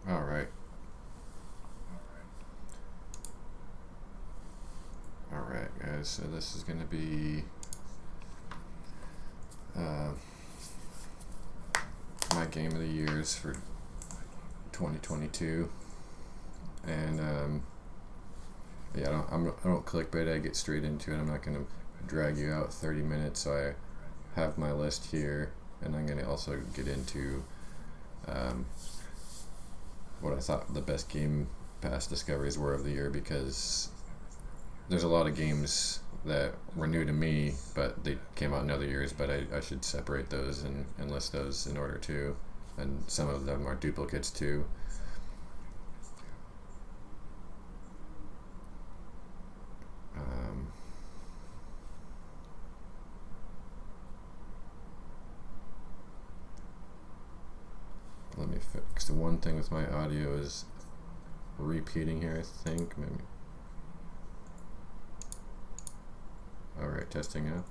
All right. All right, guys. So this is going to be uh, my game of the years for 2022, and yeah, I don't clickbait. I get straight into it. I'm not going to drag you out 30 minutes. So I have my list here, and I'm going to also get into um, what I thought the best Game Pass discoveries were of the year, because there's a lot of games that were new to me, but they came out in other years, but I should separate those and list those in order too. And some of them are duplicates too. Um, Let me fix the one thing with my audio is repeating here, I think. Maybe. Alright, testing out.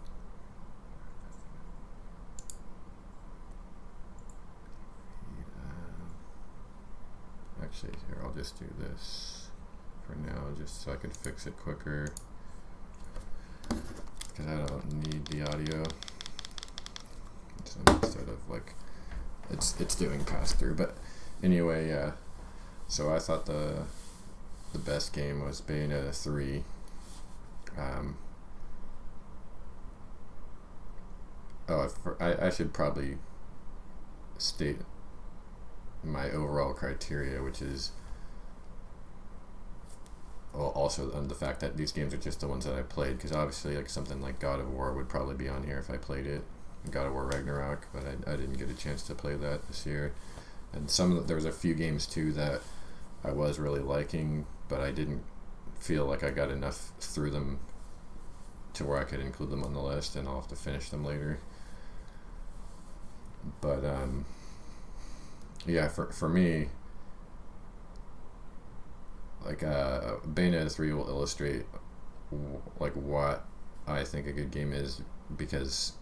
Actually, here, I'll just do this for now, just so I can fix it quicker, because I don't need the audio. So instead of like, it's doing pass through. But anyway, yeah. So I thought the best game was Bayonetta 3. I should probably state my overall criteria, which is also the fact that these games are just the ones that I played, because obviously like something like God of War would probably be on here if I played it, God of War Ragnarok, but I didn't get a chance to play that this year. And there was a few games too that I was really liking, but I didn't feel like I got enough through them to where I could include them on the list, and I'll have to finish them later. But yeah, for me, like Bayonetta 3 will illustrate like what I think a good game is, because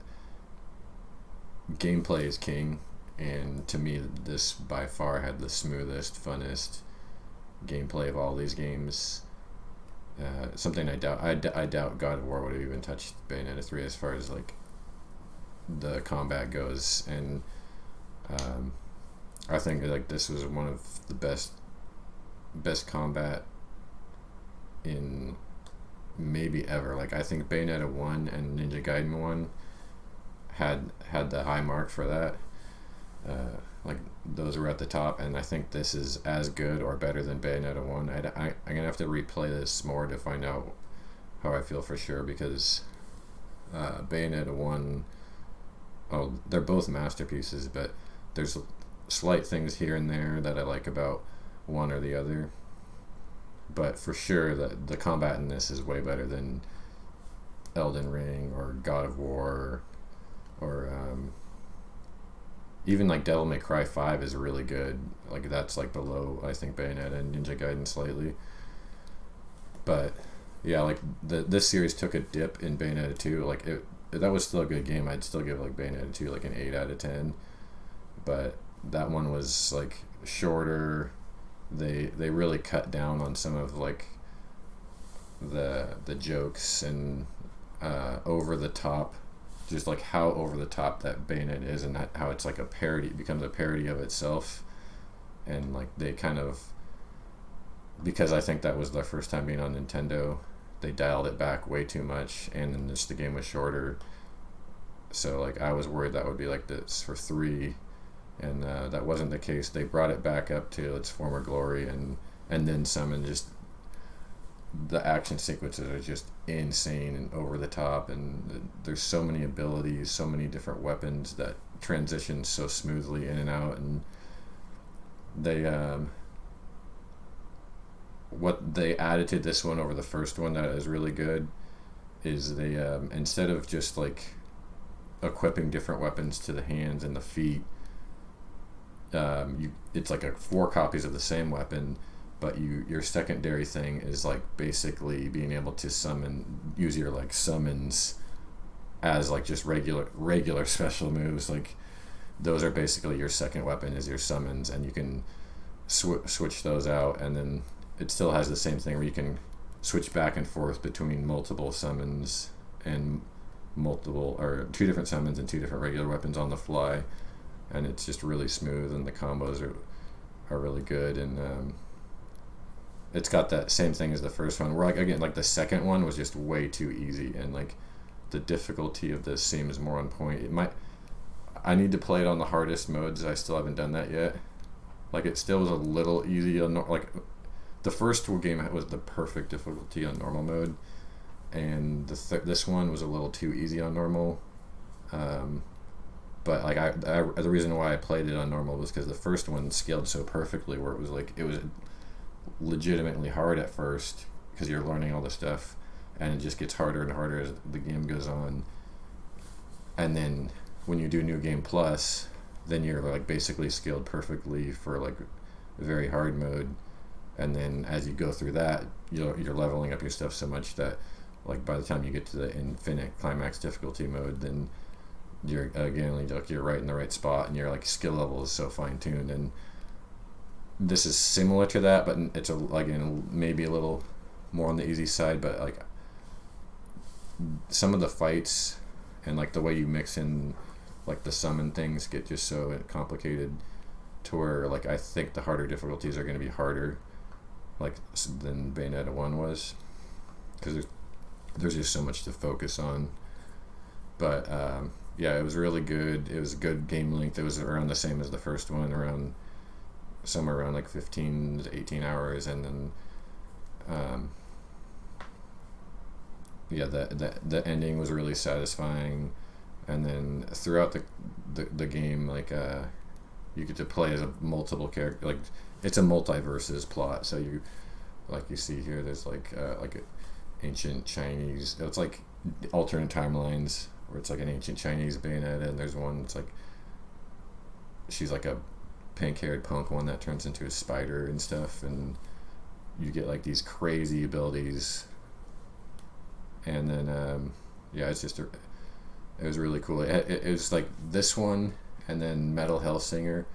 gameplay is king, and to me this by far had the smoothest, funnest gameplay of all these games. Something I doubt God of War would have even touched Bayonetta 3 as far as like the combat goes, and I think like this was one of the best combat in maybe ever. Like I think Bayonetta 1 and Ninja Gaiden 1 had the high mark for that. Like those were at the top, and I think this is as good or better than Bayonetta 1. I'm gonna have to replay this more to find out how I feel for sure, because Bayonetta 1, they're both masterpieces, but there's slight things here and there that I like about one or the other. But for sure, the combat in this is way better than Elden Ring or God of War, or even like Devil May Cry 5 is really good. Like that's like below, I think, Bayonetta and Ninja Gaiden slightly. But yeah, like this series took a dip in Bayonetta 2. Like that was still a good game. I'd still give like Bayonetta 2 like an 8 out of 10. But that one was like shorter. They really cut down on some of like the jokes and over the top, just like how over the top that Bayonetta is, and how it's like a parody, it becomes a parody of itself. And like they kind of, because I think that was their first time being on Nintendo, they dialed it back way too much, and then just the game was shorter. So like I was worried that would be like this for 3, and that wasn't the case. They brought it back up to its former glory, and then some, and just the action sequences are just insane and over the top, and there's so many abilities, so many different weapons that transition so smoothly in and out. And they what they added to this one over the first one that is really good is they instead of just like equipping different weapons to the hands and the feet, it's like 4 copies of the same weapon, but your secondary thing is like basically being able to use your like summons as like just regular special moves. Like those are basically your second weapon is your summons, and you can switch those out, and then it still has the same thing where you can switch back and forth between multiple summons and multiple or two different summons and two different regular weapons on the fly, and it's just really smooth, and the combos are really good, and it's got that same thing as the first one. Where like again, like the second one was just way too easy, and like the difficulty of this seems more on point. I need to play it on the hardest modes. I still haven't done that yet. Like it still was a little easy on like the first game was the perfect difficulty on normal mode, and this one was a little too easy on normal. But like the reason why I played it on normal was because the first one scaled so perfectly, where it was legitimately hard at first because you're learning all the stuff, and it just gets harder and harder as the game goes on. And then when you do New Game Plus, then you're like basically scaled perfectly for like very hard mode, and then as you go through that, you're leveling up your stuff so much that like by the time you get to the infinite climax difficulty mode, then you're again like you're right in the right spot, and your like skill level is so fine-tuned. And this is similar to that, but it's again maybe a little more on the easy side. But like some of the fights and like the way you mix in like the summon things get just so complicated to where like I think the harder difficulties are going to be harder like than Bayonetta 1 was, because there's just so much to focus on. But yeah, it was really good. It was a good game length. It was around the same as the first one, somewhere around like 15 to 18 hours. And then yeah, the ending was really satisfying. And then throughout the game, like you get to play as a multiple character. Like it's a multiverses plot. So you see here, there's like ancient Chinese. It's like alternate timelines where it's like an ancient Chinese Bayonetta, and there's one that's like she's like a pink-haired punk one that turns into a spider and stuff, and you get like these crazy abilities. And then yeah, it's just it was really cool. It was like this one and then Metal Hellsinger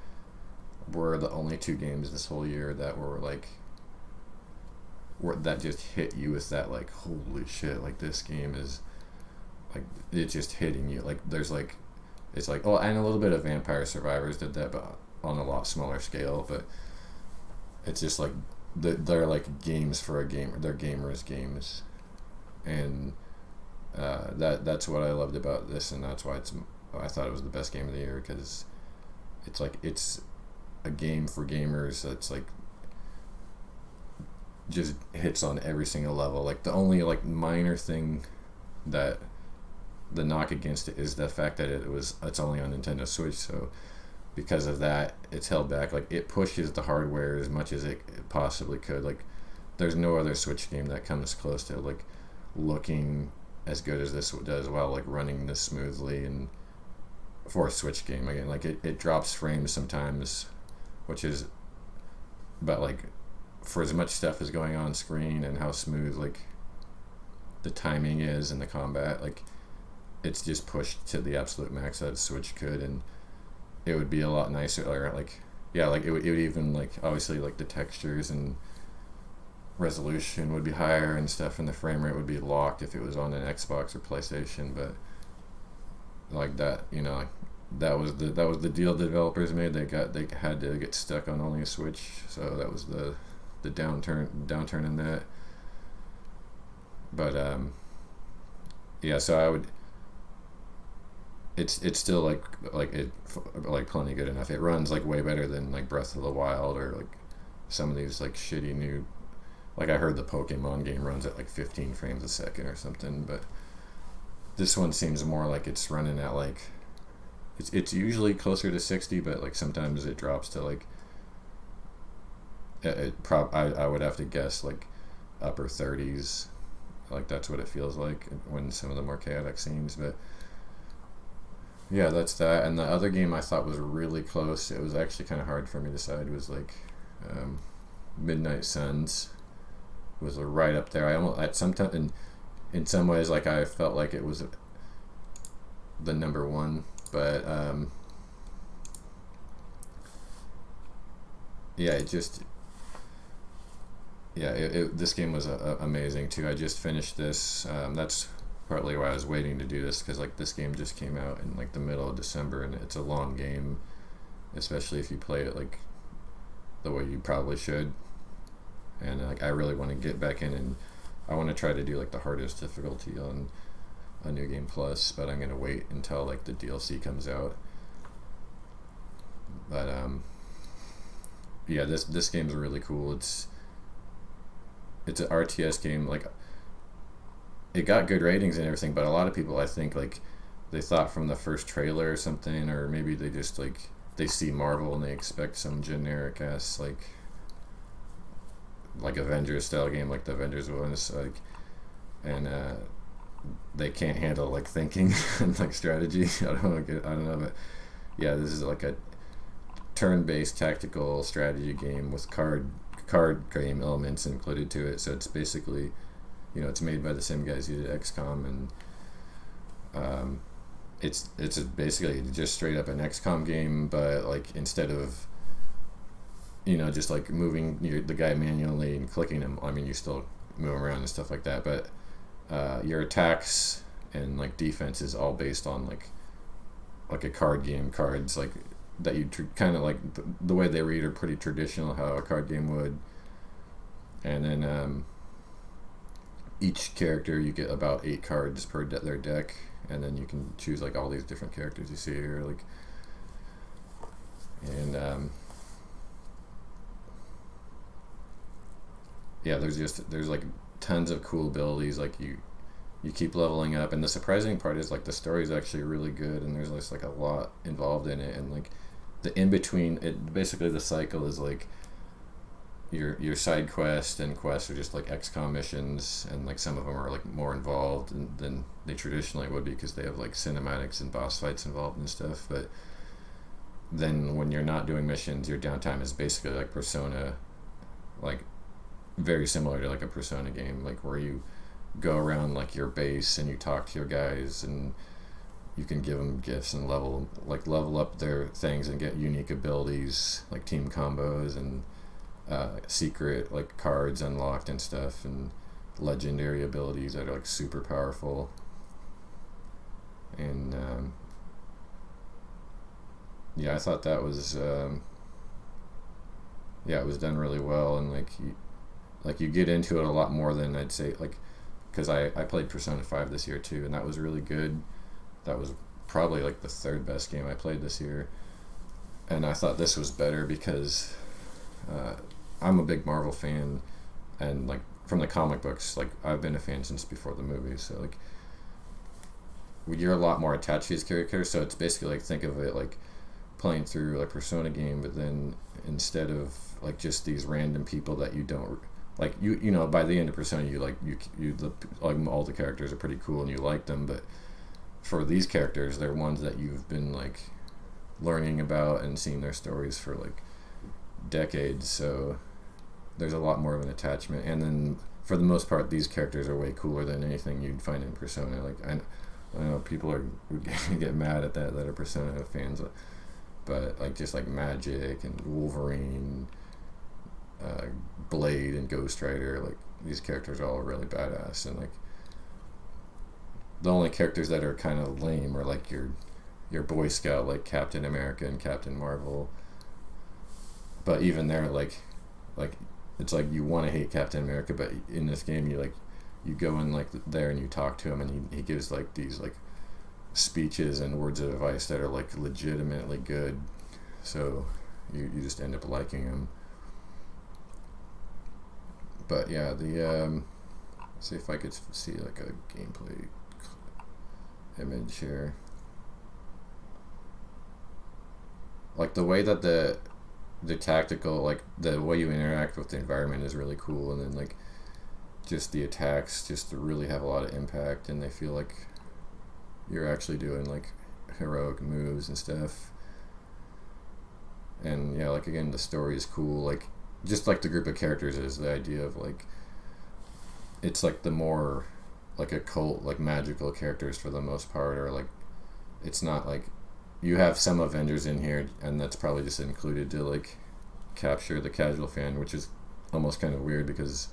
were the only two games this whole year that were like that just hit you with that like holy shit, like this game is like it's just hitting you. Like there's like it's like and a little bit of Vampire Survivors did that, but on a lot smaller scale. But it's just like they're like games for a gamer. They're gamers games, and that's what I loved about this, and that's why I thought it was the best game of the year, because it's like it's a game for gamers that's like just hits on every single level. Like the only like minor thing that the knock against it is the fact that it's only on Nintendo Switch, so because of that it's held back. Like it pushes the hardware as much as it possibly could. Like there's no other Switch game that comes close to like looking as good as this does while like running this smoothly. And for a Switch game, again, like it drops frames sometimes, which is, but like for as much stuff as going on screen and how smooth like the timing is and the combat, like it's just pushed to the absolute max that a Switch could. And it would be a lot nicer, like yeah, like it would even like obviously like the textures and resolution would be higher and stuff, and the frame rate would be locked if it was on an Xbox or PlayStation. But like that, you know, like that was the deal the developers made. They had to get stuck on only a Switch, so that was the downturn in that. But yeah, so I would. It's still like plenty good enough. It runs like way better than like Breath of the Wild or like some of these like shitty new. Like I heard the Pokemon game runs at like 15 frames a second or something, but this one seems more like it's running at like it's usually closer to 60, but like sometimes it drops to like I would have to guess like upper 30s. Like that's what it feels like when some of the more chaotic scenes. But yeah, that's that. And the other game I thought was really close, it was actually kind of hard for me to decide, was like Midnight Suns was right up there. I almost at some time in some ways like I felt like it was the number one, but yeah, it just yeah, this game was amazing too. I just finished this. That's partly why I was waiting to do this, because like this game just came out in like the middle of December, and it's a long game, especially if you play it like the way you probably should. And like I really want to get back in, and I want to try to do like the hardest difficulty on a New Game Plus, but I'm gonna wait until like the DLC comes out. But yeah, this game's really cool. It's an RTS game. Like it got good ratings and everything, but a lot of people, I think, like they thought from the first trailer or something, or maybe they just like they see Marvel and they expect some generic ass like Avengers style game, like the Avengers was like, and they can't handle like thinking and like strategy. I don't know, but yeah, this is like a turn-based tactical strategy game with card game elements included to it. So it's basically, it's made by the same guys who did XCOM, and it's basically just straight up an XCOM game, but like instead of just like moving the guy manually and clicking him, I mean you still move him around and stuff like that, but your attacks and like defense is all based on like a card game. Cards like that you kind of like the way they read are pretty traditional, how a card game would. And then each character you get about 8 cards per their deck, and then you can choose like all these different characters you see here, like, and yeah, there's like tons of cool abilities. Like you keep leveling up, and the surprising part is like the story is actually really good, and there's just like a lot involved in it, and like the in between it, basically the cycle is like your side quest and quests are just like XCOM missions, and like some of them are like more involved than they traditionally would be, because they have like cinematics and boss fights involved and stuff. But then when you're not doing missions, your downtime is basically like Persona, like very similar to like a Persona game, like where you go around like your base and you talk to your guys, and you can give them gifts and level up their things and get unique abilities like team combos and secret like cards unlocked and stuff, and legendary abilities that are like super powerful. And yeah, I thought that was yeah, it was done really well, and like you get into it a lot more than I'd say, like, because I played Persona 5 this year too, and that was really good. That was probably like the third best game I played this year, and I thought this was better because I'm a big Marvel fan, and like from the comic books, like I've been a fan since before the movies, so like you're a lot more attached to these characters. So it's basically like, think of it like playing through like Persona game, but then instead of like just these random people that you don't like, by the end of Persona you like all the characters are pretty cool and you like them, but for these characters, they're ones that you've been like learning about and seeing their stories for like decades, so there's a lot more of an attachment. And then for the most part, these characters are way cooler than anything you'd find in Persona. Like I know people are get mad at that are Persona fans, but like just like Magic and Wolverine, Blade and Ghost Rider, like these characters are all really badass. And like the only characters that are kind of lame are like your Boy Scout, like Captain America and Captain Marvel. But even there, like it's like you want to hate Captain America, but in this game you go in like there and you talk to him, and he gives like these like speeches and words of advice that are like legitimately good, so you just end up liking him. But yeah, see if I could see like a gameplay image here. Like the way that the tactical, like the way you interact with the environment is really cool, and then like just the attacks just really have a lot of impact, and they feel like you're actually doing like heroic moves and stuff. And yeah, like again, the story is cool. Like just like the group of characters is the idea of like, it's like the more like occult, like magical characters for the most part, or like it's not like you have some Avengers in here, and that's probably just included to like capture the casual fan, which is almost kind of weird because,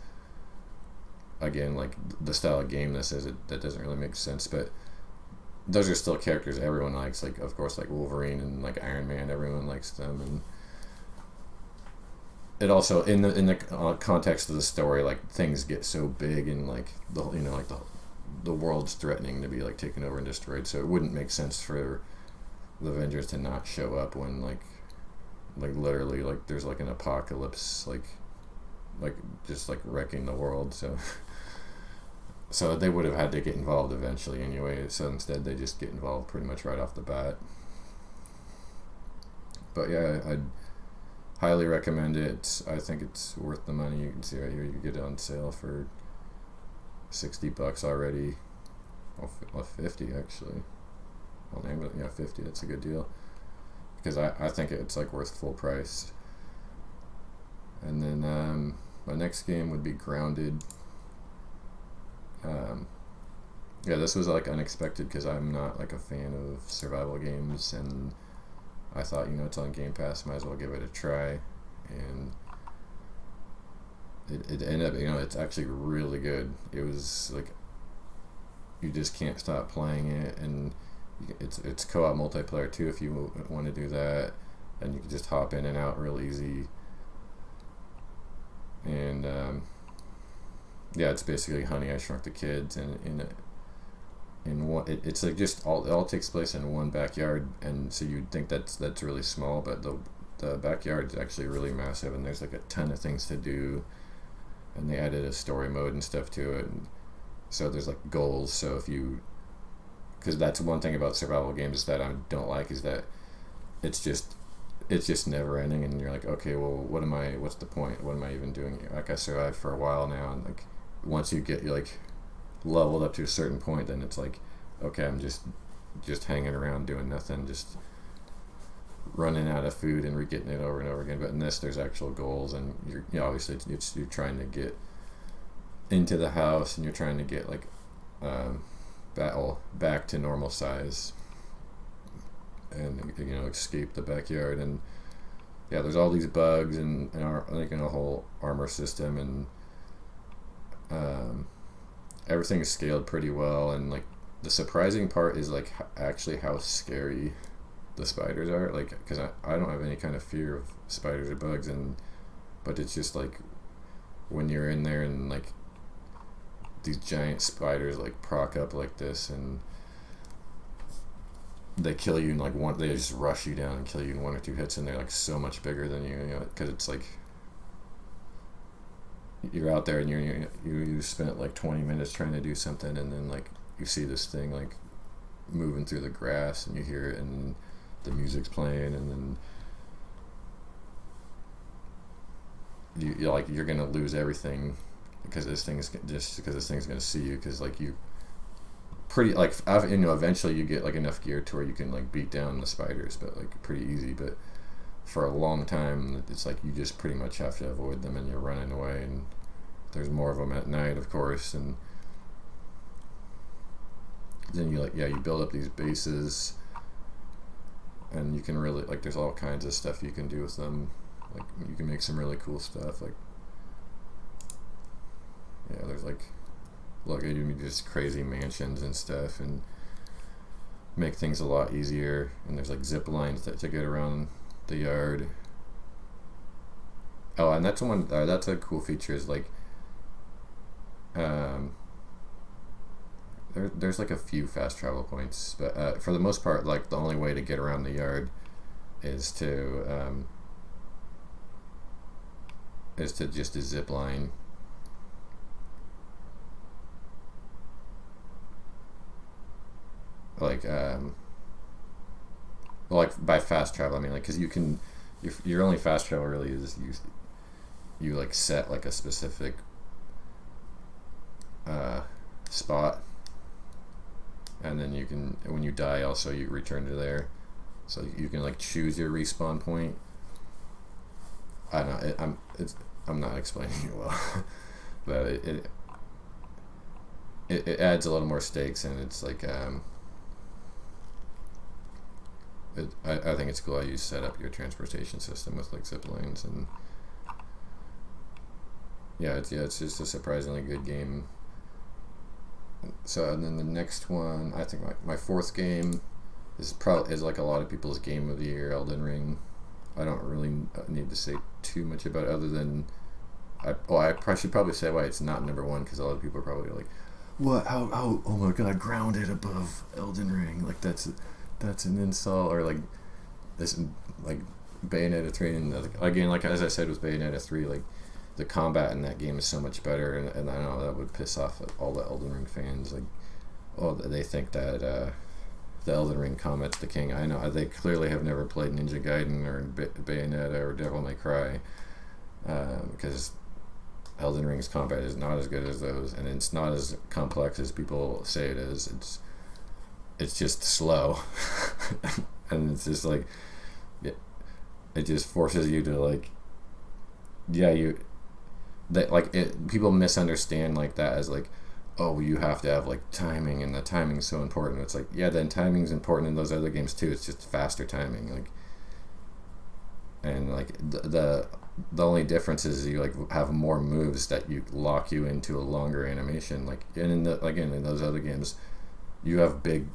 again, like the style of game this is, that doesn't really make sense. But those are still characters everyone likes. Like, of course, like Wolverine and like Iron Man, everyone likes them. And it also, in the context of the story, like things get so big and like the world's threatening to be like taken over and destroyed. So it wouldn't make sense for the Avengers to not show up when like literally like there's like an apocalypse, like just like wrecking the world. So they would have had to get involved eventually anyway. So instead they just get involved pretty much right off the bat. But yeah, I'd highly recommend it. I think it's worth the money. You can see right here, you get it on sale for $60 already. Well, 50 actually. On Amazon, yeah, 50. That's a good deal. Because I think it's like worth full price. And then my next game would be Grounded. Yeah, this was like unexpected because I'm not like a fan of survival games, and I thought, it's on Game Pass, might as well give it a try. And it ended up, it's actually really good. It was like, you just can't stop playing it, and it's co-op multiplayer too if you want to do that, and you can just hop in and out real easy. And yeah, it's basically Honey, I Shrunk the Kids, and in one, it's like just it all takes place in one backyard, and so you'd think that's really small, but the backyard is actually really massive, and there's like a ton of things to do, and they added a story mode and stuff to it, and so there's like goals. So because that's one thing about survival games that I don't like, is that it's just never ending, and you're like, okay, well, what's the point? What am I even doing here? Like, I survived for a while now, and like once you get like leveled up to a certain point, then it's like, okay, I'm just hanging around doing nothing, just running out of food and getting it over and over again. But in this, there's actual goals, and obviously you're trying to get into the house, and you're trying to get like back to normal size, and escape the backyard. And yeah, there's all these bugs and like in a whole armor system, and everything is scaled pretty well. And like the surprising part is like actually how scary the spiders are, like, because I don't have any kind of fear of spiders or bugs, but it's just like when you're in there and like these giant spiders like proc up like this, and they kill you in like they just rush you down and kill you in 1 or 2 hits, and they're like so much bigger than you, because it's like you're out there and you spent like 20 minutes trying to do something, and then like you see this thing like moving through the grass, and you hear it, and the music's playing, and then you're gonna lose everything because this thing's gonna see you, because like you pretty like eventually you get like enough gear to where you can like beat down the spiders, but like pretty easy. But for a long time, it's like you just pretty much have to avoid them, and you're running away, and there's more of them at night, of course. And then you build up these bases, and you can really like there's all kinds of stuff you can do with them. Like you can make some really cool stuff, like there's like you can just crazy mansions and stuff, and make things a lot easier. And there's like zip lines to get around the yard. Oh, and that's that's a cool feature, is like there's like a few fast travel points, but for the most part, like the only way to get around the yard is to just a zip line. Like by fast travel, I mean like, because you can, your only fast travel really is you like set like a specific spot, and then you can, when you die, also you return to there, so you can like choose your respawn point. I don't know, I'm not explaining it well, but it adds a little more stakes, and it's like I think it's cool how you set up your transportation system with like zip lines, and it's just a surprisingly good game. So and then the next one, I think my fourth game is like a lot of people's game of the year, Elden Ring. I don't really need to say too much about it other than I should probably say why it's not number one, because a lot of people are probably like, what, how oh my god, grounded above Elden Ring, like that's an insult, or like this, like Bayonetta 3, and again, like as I said with Bayonetta 3, like the combat in that game is so much better, and I know that would piss off all the Elden Ring fans, like, oh, they think that the Elden Ring combat's the king. I know they clearly have never played Ninja Gaiden or Bayonetta or Devil May Cry, because Elden Ring's combat is not as good as those, and it's not as complex as people say it is. It's just slow, and it's just like it just forces you to like, people misunderstand like that as like, oh, you have to have like timing, and the timing's so important. It's like, yeah, then timing's important in those other games too. It's just faster timing, like, and like the only difference is you like have more moves that you lock you into a longer animation. Like, and in those other games, you have big,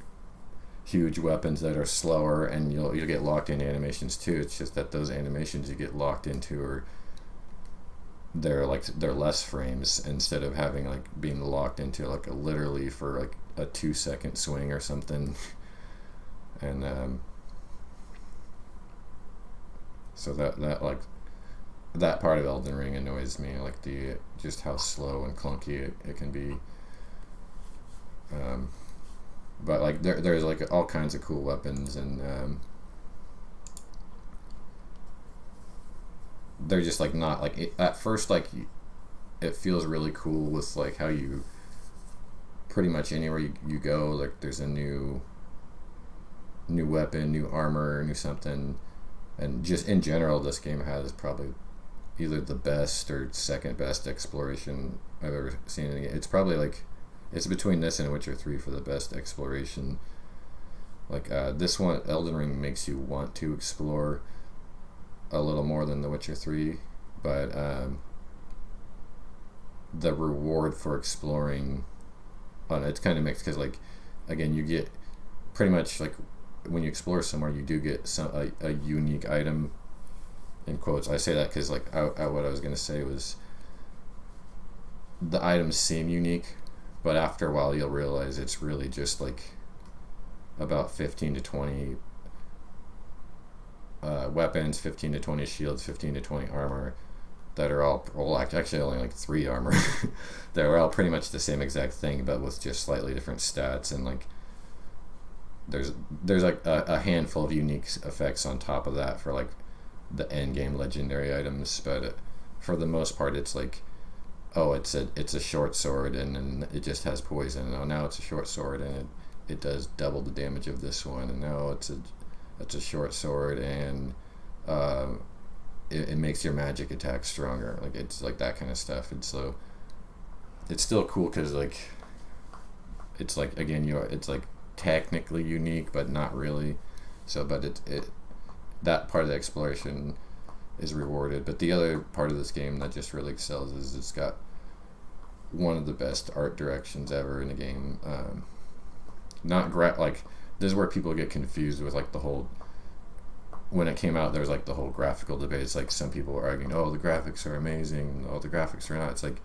huge weapons that are slower, and you'll get locked into animations too. It's just that those animations you get locked into are they're less frames, instead of having like being locked into like literally for like a 2-second swing or something. And so that like that part of Elden Ring annoys me, like the just how slow and clunky it can be. But like there's like all kinds of cool weapons, and they're just like not like at first, like it feels really cool with like how you pretty much anywhere you go, like there's a new weapon, new armor, new something. And just in general, this game has probably either the best or second best exploration I've ever seen in a game. It's probably like, it's between this and Witcher 3 for the best exploration. Like this one, Elden Ring, makes you want to explore a little more than The Witcher 3, but the reward for exploring, it's kind of mixed, because like again, you get pretty much like when you explore somewhere, you do get a unique item, in quotes. I say that because like what I was gonna say was the items seem unique, but after a while you'll realize it's really just like about 15 to 20 weapons, 15 to 20 shields, 15 to 20 armor that are all, well, actually only like 3 armor. They're all pretty much the same exact thing, but with just slightly different stats, and like there's like a handful of unique effects on top of that for like the end game legendary items. But for the most part, it's like, oh, it's a short sword, and it just has poison. Oh, now it's a short sword, and it does double the damage of this one. And now it's a short sword, and it makes your magic attack stronger. Like, it's like that kind of stuff. And so it's still cool because like it's like, again, it's like technically unique, but not really. So, but it that part of the exploration is rewarded. But the other part of this game that just really excels is it's got one of the best art directions ever in a game. Like, this is where people get confused with like the whole, when it came out, there was like the whole graphical debate. It's like some people were arguing, oh, the graphics are amazing, oh, the graphics are not. It's like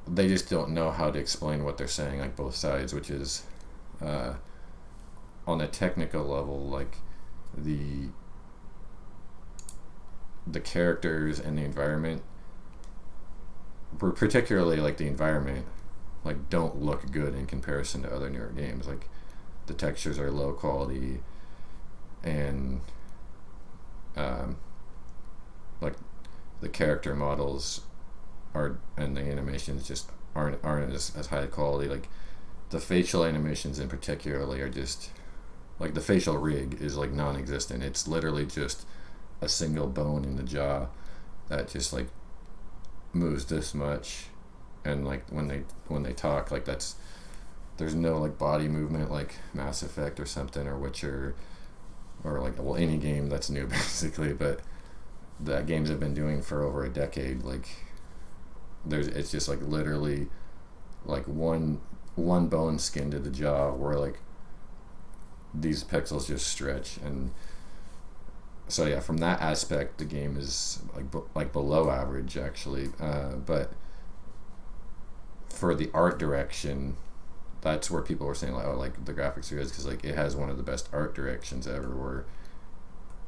they just don't know how to explain what they're saying, like both sides, which is on a technical level, like the characters and the environment, particularly like the environment, like don't look good in comparison to other newer games. Like the textures are low quality, and like the character models and the animations just aren't as high quality. Like the facial animations in particularly are just like, the facial rig is like non-existent. It's literally just a single bone in the jaw that just like moves this much, and like when they talk, like there's no like body movement like Mass Effect or something, or Witcher, or like, well, any game that's new basically, but that games have been doing for over a decade. Like it's just like literally like one bone skin to the jaw where like these pixels just stretch. And so yeah, from that aspect the game is like below average actually, but for the art direction, that's where people were saying like, oh, like the graphics are good because like it has one of the best art directions ever, where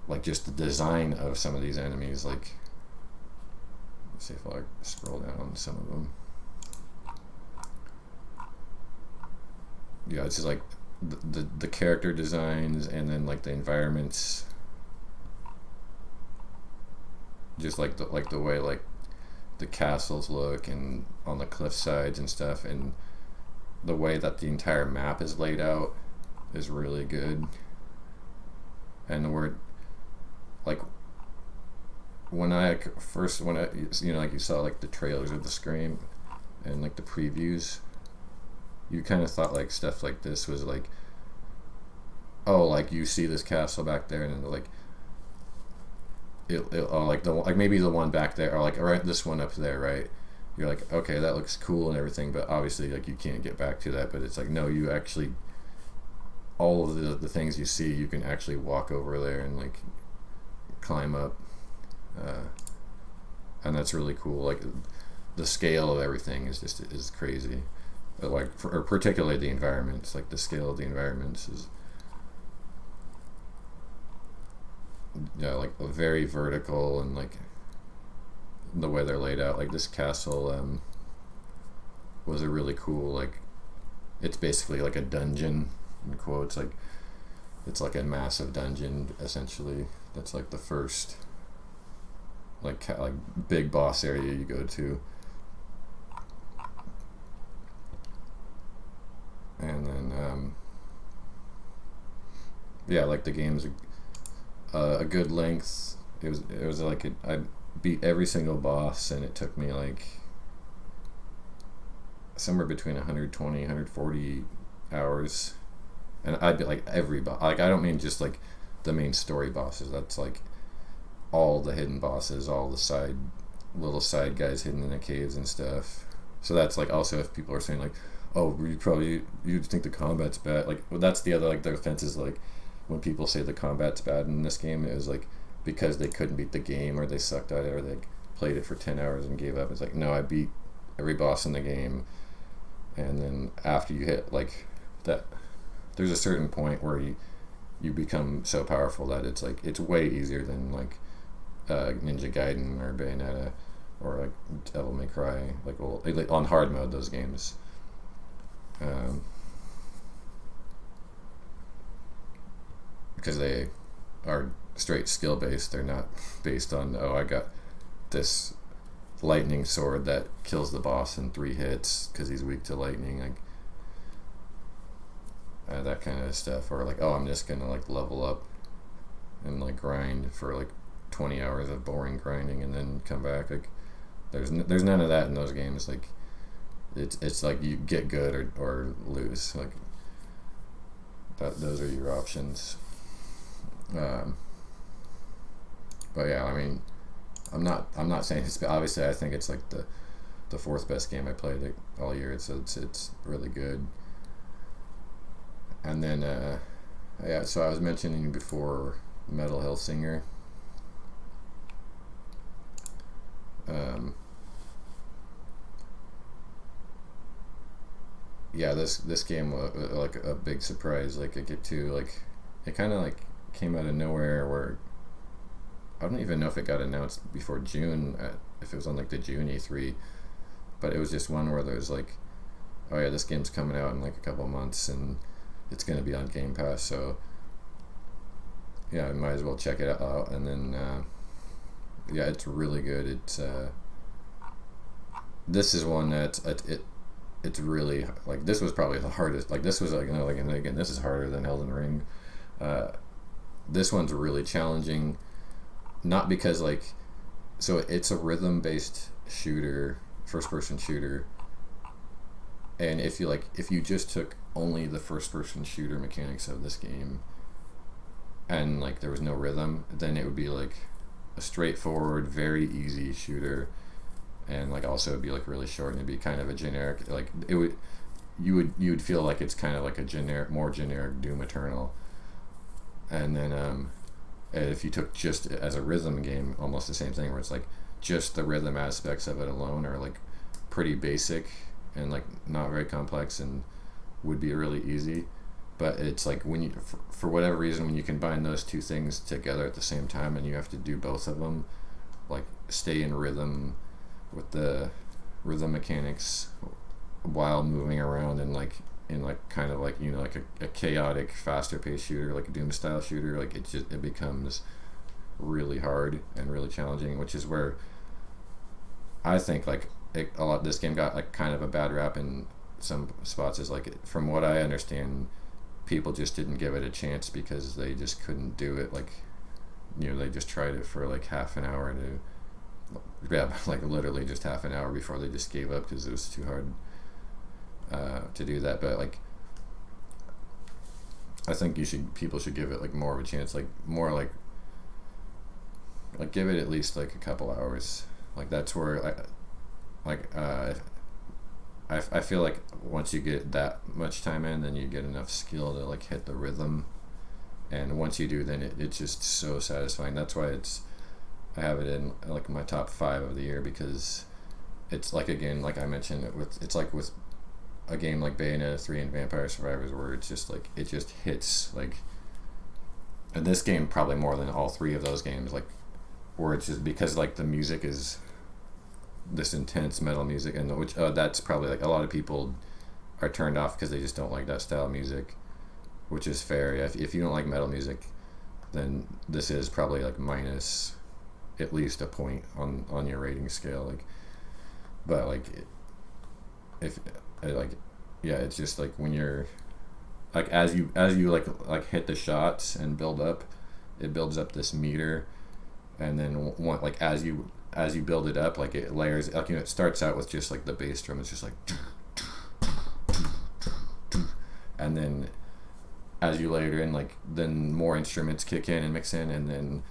like just the design of some of these enemies, like let's see if I scroll down on some of them. Yeah, it's just like the character designs, and then like the environments, just like the way like the castles look and on the cliff sides and stuff, and the way that the entire map is laid out is really good. And the word like when I you know, like you saw like the trailers of the Scream and like the previews, you kind of thought like stuff like this was like, oh, like you see this castle back there, and then like like maybe the one back there, or like all right, this one up there, right? You're like, okay, that looks cool and everything, but obviously like you can't get back to that. But it's like, no, you actually, all of the things you see, you can actually walk over there and like climb up, and that's really cool. Like the scale of everything is crazy. Like or particularly the environments, like the scale of the environments is, yeah, like very vertical, and like the way they're laid out. Like this castle was a really cool, like it's basically like a dungeon in quotes, like it's like a massive dungeon essentially. That's like the first like big boss area you go to, and then yeah, like the game's a good length. It was like I beat every single boss, and it took me like somewhere between 120 140 hours. And I beat like every boss. Like I don't mean just like the main story bosses, that's like all the hidden bosses, all the little side guys hidden in the caves and stuff. So that's like, also if people are saying like, oh, you think the combat's bad, like, well, that's the other, like, the offense is like when people say the combat's bad in this game, it was like because they couldn't beat the game, or they sucked at it, or they played it for 10 hours and gave up. It's like, no, I beat every boss in the game. And then after you hit like that, there's a certain point where you become so powerful that it's like it's way easier than like Ninja Gaiden or Bayonetta or like Devil May Cry, like on hard mode, those games. Because they are straight skill based. They're not based on, oh, I got this lightning sword that kills the boss in 3 hits because he's weak to lightning, like that kind of stuff. Or like, oh, I'm just gonna like level up and like grind for like 20 hours of boring grinding and then come back. Like there's none of that in those games. Like it's like you get good or lose. Like those are your options. But yeah, I mean, I'm not saying it's, obviously I think it's like the 4th best game I played like all year. It's really good. And then yeah, so I was mentioning before Metal Hellsinger. Yeah, this game was like a big surprise. Like I get to like, it kind of like came out of nowhere, where I don't even know if it got announced before June, if it was on like the June E3, but it was just one where there's like, oh yeah, this game's coming out in like a couple months and it's going to be on Game Pass, so yeah, I might as well check it out. And then yeah, it's really good. It's this is one that it's really like, this was probably the hardest. Like this was like, you know, like, and again, this is harder than Elden Ring. This one's really challenging, not because like, so it's a rhythm based shooter, first person shooter, and if you just took only the first person shooter mechanics of this game and like there was no rhythm, then it would be like a straightforward, very easy shooter, and like also it'd be like really short, and it'd be kind of a generic, like it would, you would feel like it's kind of like a generic, more generic Doom Eternal. And then if you took just as a rhythm game, almost the same thing, where it's like just the rhythm aspects of it alone are like pretty basic and like not very complex and would be really easy. But it's like when you, for whatever reason, when you combine those two things together at the same time and you have to do both of them, like stay in rhythm with the rhythm mechanics while moving around and like in like kind of like, you know, like a chaotic, faster paced shooter, like a Doom style shooter, like it becomes really hard and really challenging, which is where I think like a lot, this game got like kind of a bad rap in some spots. Is like, from what I understand, people just didn't give it a chance because they just couldn't do it. Like, you know, they just tried it for like half an hour like literally just half an hour before they just gave up because it was too hard to do that. But like, I think people should give it like more of a chance, like more like give it at least like a couple hours. Like that's where I feel like once you get that much time in, then you get enough skill to like hit the rhythm, and once you do, then it's just so satisfying. That's why I have it in like my top 5 of the year, because it's like, again, like I mentioned, it's like with a game like Bayonetta 3 and Vampire Survivors, where it's just like it just hits like, and this game probably more than all 3 of those games, like where it's just because like the music is this intense metal music, and which that's probably like a lot of people are turned off because they just don't like that style of music, which is fair. If you don't like metal music, then this is probably like minus at least a point on your rating scale. Like, but like if like, yeah, it's just like when you're like, as you like hit the shots and build up, it builds up this meter, and then like as you build it up, like it layers, like, you know, it starts out with just like the bass drum, it's just like, and then as you layer in, like, then more instruments kick in and mix in, and then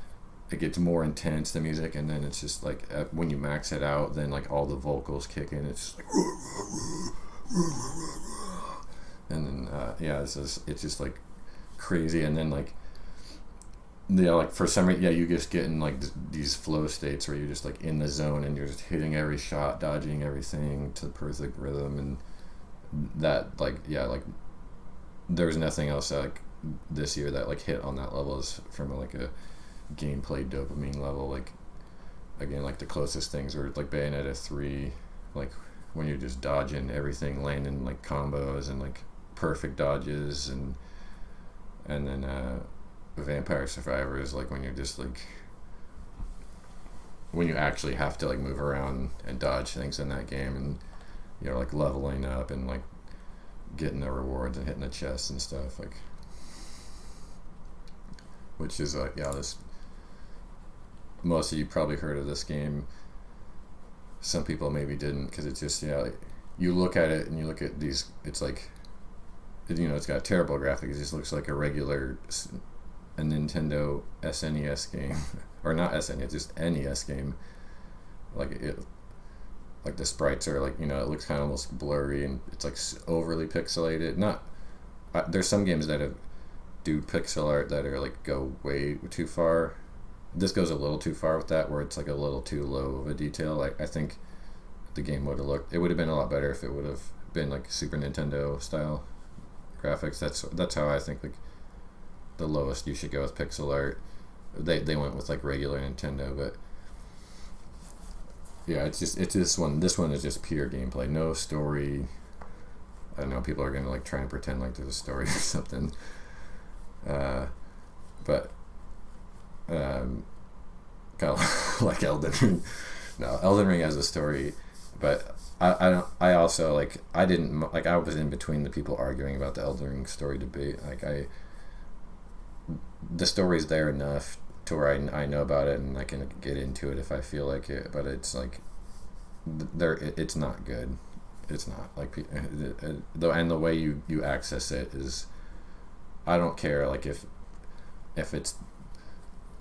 it gets more intense, the music, and then it's just like when you max it out, then like all the vocals kick in, it's just like, and then yeah, it's just like crazy. And then like, yeah, like for some reason, yeah, you just get in like these flow states where you're just like in the zone and you're just hitting every shot, dodging everything to the perfect rhythm, and that, like, yeah, like there's nothing else that, like, this year that like hit on that level, is from like a gameplay dopamine level. Like, again, like the closest things were like Bayonetta 3, like when you're just dodging everything, landing like combos and like perfect dodges, and then Vampire Survivors, like when you're just like, when you actually have to like move around and dodge things in that game, and you're like leveling up and like getting the rewards and hitting the chests and stuff, like, which is like, yeah, this, most of you probably heard of this game, some people maybe didn't, because it's just, yeah, like, you look at it and you look at these, it's like, you know, it's got terrible graphics, it just looks like a Nintendo SNES game, or not SNES, just NES game. Like it, like the sprites are like, you know, it looks kind of almost blurry, and it's like overly pixelated. Not, there's some games that do pixel art that are like go way too far. This goes a little too far with that, where it's like a little too low of a detail. Like, I think the game would have looked, it would have been a lot better if it would have been like Super Nintendo style graphics. That's how I think like the lowest you should go with pixel art. They went with like regular Nintendo, but yeah, it's this one is just pure gameplay, no story. I know people are gonna like try and pretend like there's a story or something, but kind of like Elden Ring. No, Elden Ring has a story, but I also like, I didn't like, I was in between the people arguing about the Elden Ring story debate. Like, the story's there enough to where I know about it and I can get into it if I feel like it, but it's like, it's not good. It's not like, and the way you access it is, I don't care like if if it's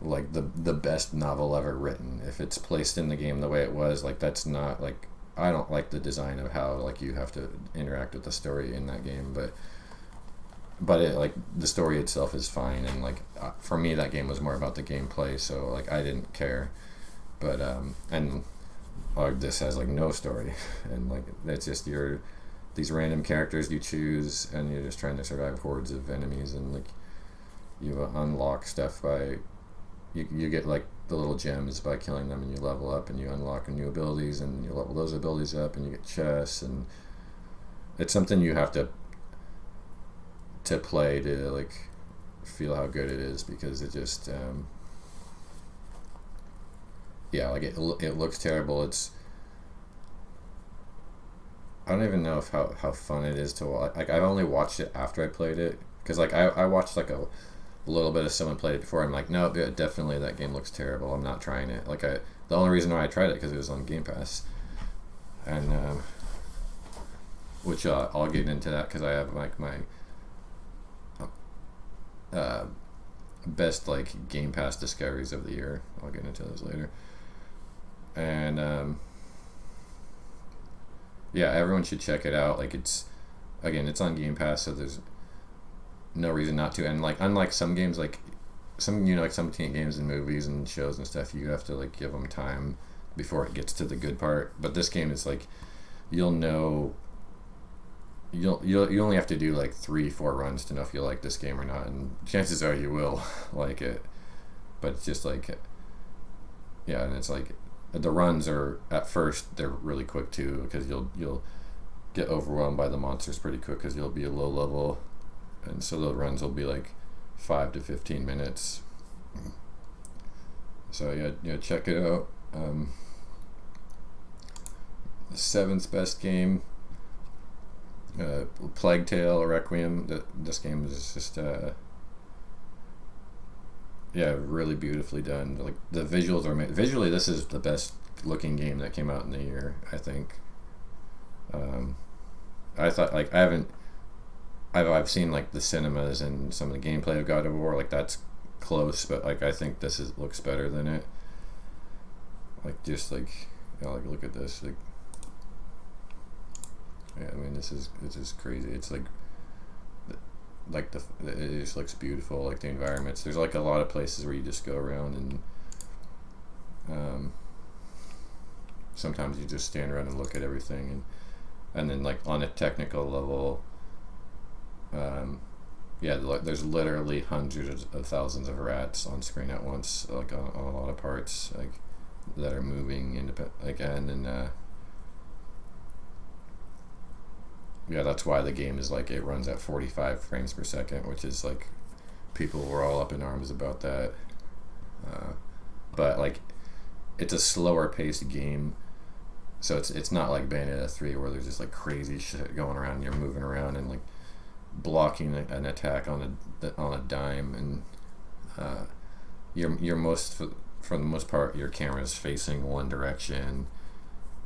like the best novel ever written. If it's placed in the game the way it was, like that's not like, I don't like the design of how like you have to interact with the story in that game, but it, like the story itself is fine, and like for me that game was more about the gameplay, so like I didn't care. But and this has like no story, and like it's just these random characters you choose, and you're just trying to survive hordes of enemies, and like you unlock stuff by you get like the little gems by killing them, and you level up and you unlock new abilities, and you level those abilities up, and you get chests, and it's something you have to play to like feel how good it is, because it just yeah, like it looks terrible. It's, I don't even know if how fun it is to watch. Like I've only watched it after I played it, because like I watched like a little bit of someone played it before. I'm like, no, definitely that game looks terrible. I'm not trying it. Like the only reason why I tried it because it was on Game Pass, and which I'll get into that because I have like my best like Game Pass discoveries of the year. I'll get into those later. And yeah, everyone should check it out. Like it's on Game Pass, so there's no reason not to. And like unlike some games, like some like some games and movies and shows and stuff, you have to like give them time before it gets to the good part. But this game is like, you only have to do like 3-4 runs to know if you like this game or not, and chances are you will like it. But it's just like, yeah, and it's like the runs are at first they're really quick too, because you'll get overwhelmed by the monsters pretty quick because you'll be a low level, and so the runs will be like 5 to 15 minutes. So yeah, check it out. The 7th best game, Plague Tale Requiem. This game is just yeah, really beautifully done. Like the visuals are visually, this is the best looking game that came out in the year, I think. I thought like I've seen like the cinemas and some of the gameplay of God of War, like that's close, but like I think this looks better than it. Like just like, you know, like look at this, yeah, I mean it's just crazy. It's like it just looks beautiful. Like the environments, there's like a lot of places where you just go around, and sometimes you just stand around and look at everything, and then like on a technical level, yeah, there's literally hundreds of thousands of rats on screen at once, like on a lot of parts, like that are moving like, and then yeah, that's why the game is like, it runs at 45 frames per second, which is like, people were all up in arms about that. But like, it's a slower paced game, so it's not like Bayonetta 3 where there's just like crazy shit going around and you're moving around and like blocking an attack on a dime, and for the most part your camera's facing one direction,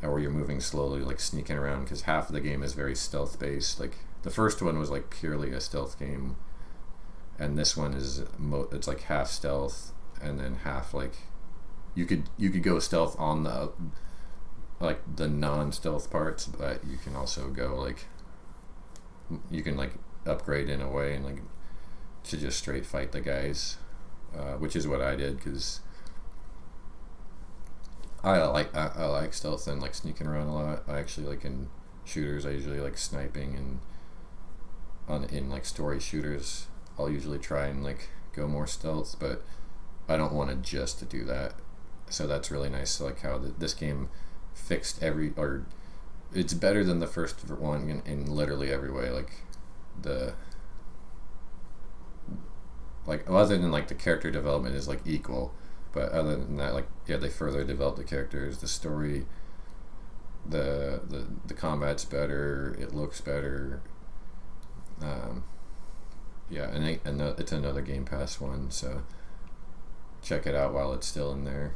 or you're moving slowly, like sneaking around, because half of the game is very stealth based. Like the first one was like purely a stealth game, and this one is it's like half stealth and then half like you could go stealth on the like the non-stealth parts, but you can also go like, you can like upgrade in a way and like to just straight fight the guys, which is what I did, because I like stealth and like sneaking around a lot. I actually like in shooters, I usually like sniping, and in like story shooters, I'll usually try and like go more stealth, but I don't want to just to do that. So that's really nice, like how this game fixed or it's better than the first one in literally every way. Like other than like the character development is like equal, but other than that, like, yeah, they further developed the characters, the story, the combat's better, it looks better. Yeah, and it's another Game Pass one, so check it out while it's still in there.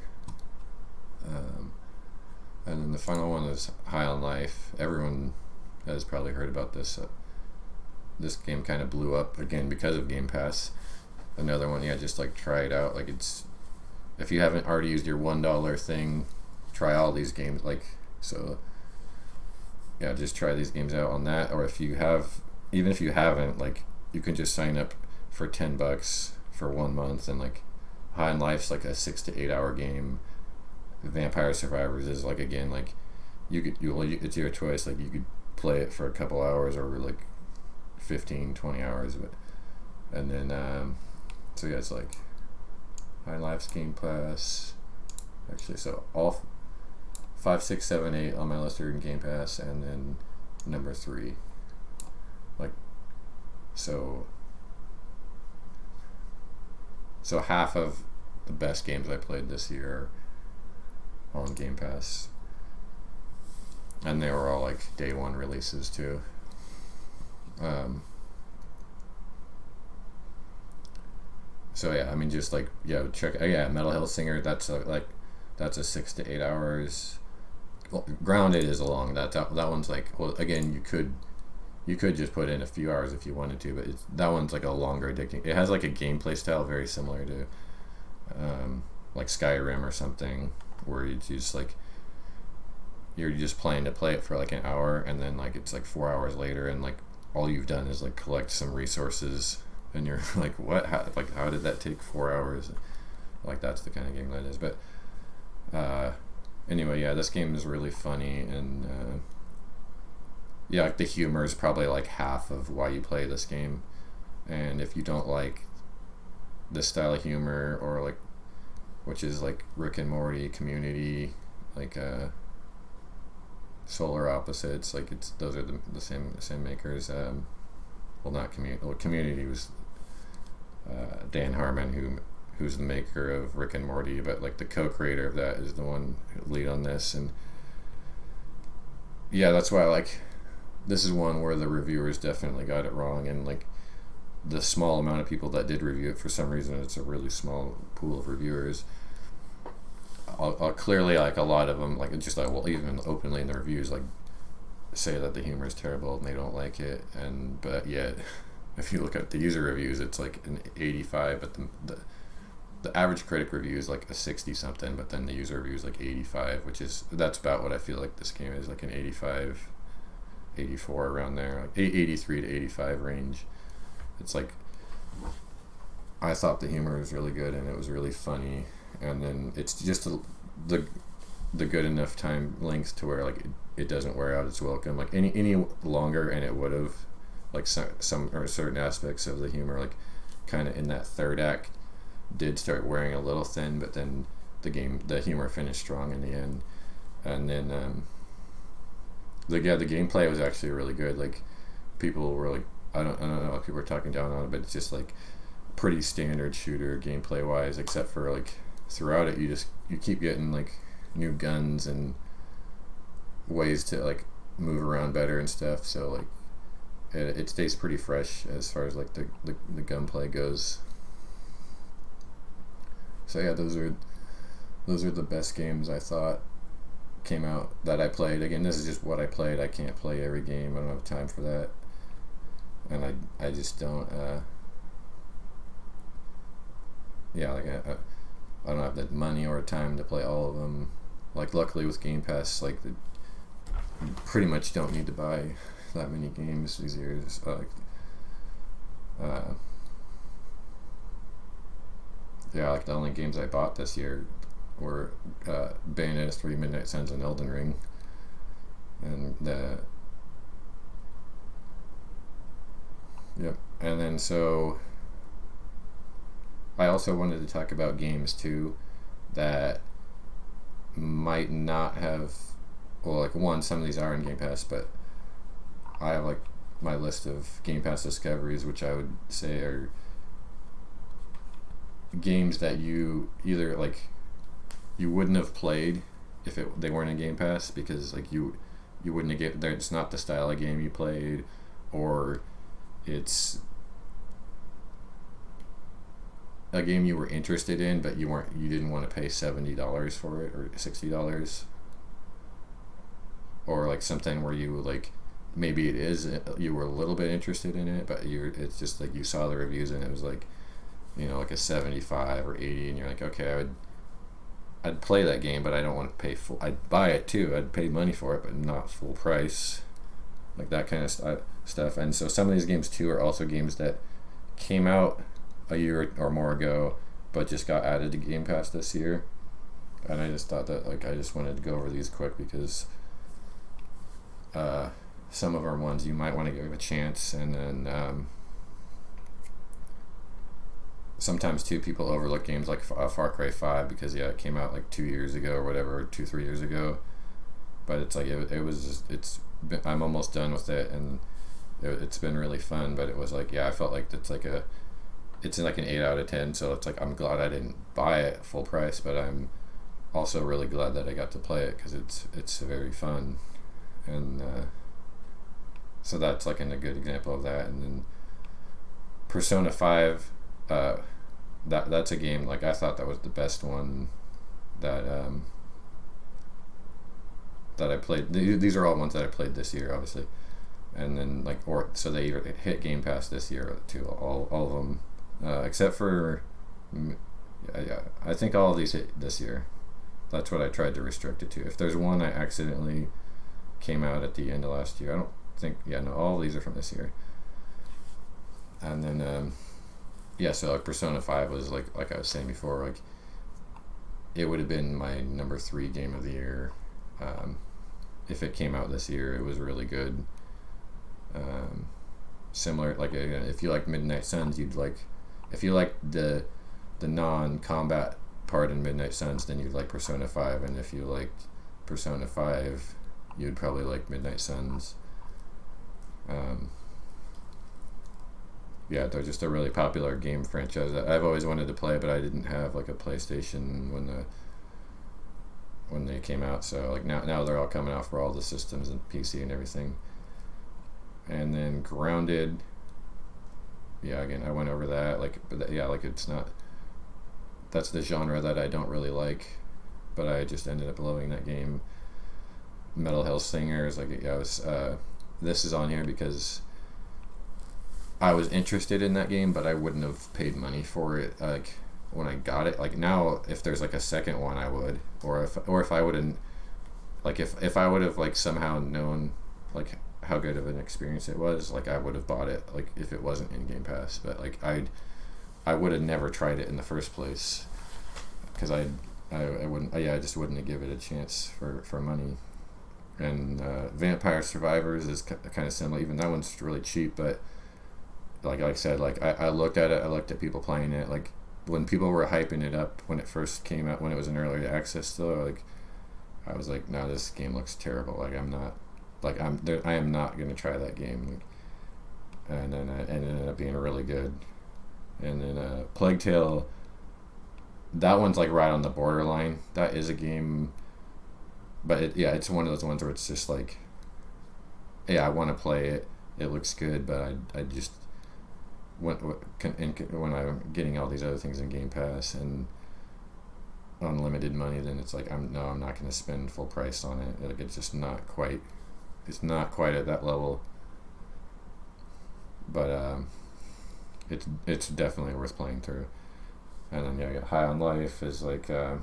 And then the final one is High on Life. Everyone has probably heard about this. This game kind of blew up again because of Game Pass. another one. Yeah, just like try it out. Like it's if you haven't already used your $1 thing, try all these games. Like so, yeah, just try these games out on that. Or if you have, even if you haven't, like you can just sign up for $10 for 1 month, and like High on Life's like a 6 to 8 hour game. Vampire Survivors is like again like it's your choice. Like you could play it for a couple hours or like 15-20 hours, but and then so yeah, it's like High on Life's Game Pass. Actually, so all 5, 6, 7, 8 on my list are in Game Pass, and then number 3, like so half of the best games I played this year are on Game Pass, and they were all like day one releases too. So yeah, I mean, just like check. Yeah, Metal Hellsinger. That's a 6 to 8 hours. Well, Grounded is long. That one's like, well, again, you could just put in a few hours if you wanted to, but that one's like a longer addicting. It has like a gameplay style very similar to like Skyrim or something, where you just like you're just playing to play it for like an hour, and then like it's like 4 hours later, and like all you've done is like collect some resources, and you're like, what? How did that take 4 hours? Like that's the kind of game that is. But anyway, yeah, this game is really funny, and yeah, like the humor is probably like half of why you play this game. And if you don't like this style of humor, or like, which is like Rick and Morty, Community, like Solar Opposites, like those are the same makers. Well, not Community. Well, Community was Dan Harmon, who's the maker of Rick and Morty, but like the co-creator of that is the one who lead on this. And yeah, that's why like this is one where the reviewers definitely got it wrong, and like the small amount of people that did review it, for some reason it's a really small pool of reviewers. I'll clearly, like a lot of them, like just like, well, even openly in the reviews, like say that the humor is terrible and they don't like it, but yet if you look at the user reviews, it's like an 85, but the average critic review is like a 60 something, but then the user review is like 85, that's about what I feel like this game is, like an 85, 84, around there, like 83 to 85 range. It's like, I thought the humor was really good and it was really funny, and then it's just the good enough time length to where like it doesn't wear out its welcome. Like any longer and it would have, like some or certain aspects of the humor, like kind of in that third act, did start wearing a little thin, but then the humor finished strong in the end. And then the gameplay was actually really good. Like people were like, I don't know if people were talking down on it, but it's just like pretty standard shooter gameplay wise, except for like throughout it you keep getting like new guns and ways to like move around better and stuff, so like it stays pretty fresh as far as like the gunplay goes. So yeah, those are the best games I thought came out that I played. Again, this is just what I played. I can't play every game. I don't have time for that, and I just don't like I don't have the money or time to play all of them. Like luckily with Game Pass, like you pretty much don't need to buy that many games these years. Like the only games I bought this year were Bayonetta 3, Midnight Suns, and Elden Ring. And and then so I also wanted to talk about games too that might not have, well, like one, some of these are in Game Pass, but I have like my list of Game Pass discoveries, which I would say are games that you either like you wouldn't have played if they weren't in Game Pass, because like you wouldn't have get there. It's not the style of game you played, or it's a game you were interested in but you didn't want to pay $70 for it, or $60, or like something where you like maybe you were a little bit interested in it, but it's just like you saw the reviews and it was like like a 75 or 80, and you're like, okay, I'd play that game, but I don't want to pay full. I'd buy it too. I'd pay money for it, but not full price, like that kind of stuff. And so some of these games too are also games that came out a year or more ago, but just got added to Game Pass this year. And I just thought that I just wanted to go over these quick because some of our ones you might want to give a chance, and then sometimes too people overlook games like Far Cry 5 because it came out like 2 years ago or whatever, 2-3 years ago, but it's like I'm almost done with it, and it's been really fun. But it was like, I felt like it's like an 8 out of 10, so it's like I'm glad I didn't buy it full price, but I'm also really glad that I got to play it because it's very fun. And so that's like a good example of that. And then Persona 5, that's a game, like I thought that was the best one that that I played. These are all ones that I played this year, obviously. And then so they hit Game Pass this year too, all of them, except for I think all of these hit this year. That's what I tried to restrict it to. If there's one I accidentally came out at the end of last year, I don't think, no, all of these are from this year. And then so like Persona 5 was like I was saying before, like it would have been my number 3 game of the year if it came out this year. It was really good. Similar, like if you like Midnight Suns, if you like the non-combat part in Midnight Suns, then you'd like Persona 5, and if you liked Persona 5, you'd probably like Midnight Suns. They're just a really popular game franchise that I've always wanted to play, but I didn't have like a PlayStation when they came out. So like now they're all coming out for all the systems and PC and everything. And then Grounded, again I went over that, it's not, that's the genre that I don't really like, but I just ended up loving that game. Metal Hellsingers, this is on here because I was interested in that game, but I wouldn't have paid money for it like when I got it. Like now, if there's like a second one, I would, or if I wouldn't, like if I would have like somehow known like how good of an experience it was, like I would have bought it, like if it wasn't in Game Pass. But like I would have never tried it in the first place because I wouldn't, I just wouldn't have given it a chance for money. And Vampire Survivors is kind of similar. Even that one's really cheap, but like I said, like I looked at it, I looked at people playing it, like when people were hyping it up when it first came out, when it was in early access though, like I was like, no, this game looks terrible, like I am not going to try that game. And then it ended up being really good. And then Plague Tale, that one's like right on the borderline. That is a game, but it's one of those ones where it's just like, I want to play it, it looks good, but I just when I'm getting all these other things in Game Pass and unlimited money, then it's like I'm not going to spend full price on it. Like it's just not quite at that level. But it's definitely worth playing through. And then I got High on Life is like kind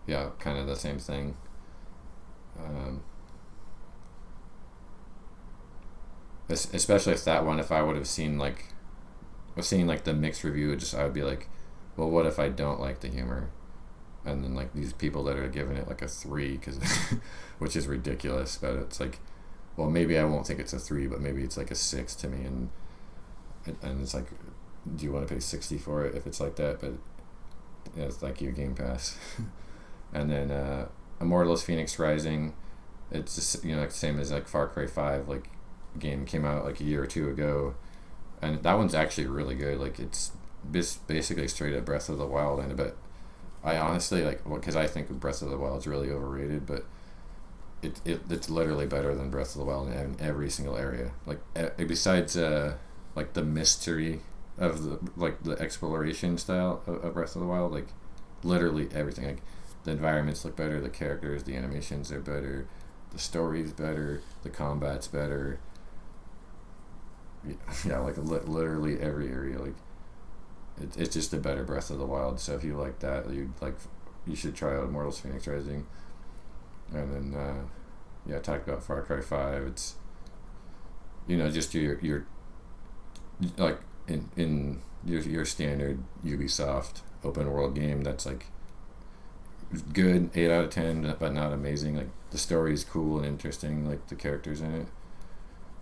of the same thing. Especially if that one, if I would have seen like the mixed review, I would be like, well, what if I don't like the humor? And then like these people that are giving it like a 3 which is ridiculous, but it's like, well, maybe I won't think it's a 3, but maybe it's like a 6 to me, and it's like, do you want to pay $60 for it if it's like that? But it's like your Game Pass. And then Immortals Phoenix Rising, it's just, like the same as like Far Cry 5, like game came out like a year or 2 ago, and that one's actually really good. Like it's basically straight up Breath of the Wild, but I honestly because I think Breath of the Wild is really overrated, but it's literally better than Breath of the Wild in every single area. Like besides like the mystery of the exploration style of Breath of the Wild, like literally everything. Like the environments look better, the characters, the animations are better, the story's better, the combat's better. yeah, like literally every area. Like it's just a better Breath of the Wild. So if you like that, you should try out Immortals Phoenix Rising. And then yeah, I talked about Far Cry 5. It's just your like in your standard Ubisoft open world game that's like good, 8 out of 10, but not amazing. Like the story is cool and interesting, like the characters in it,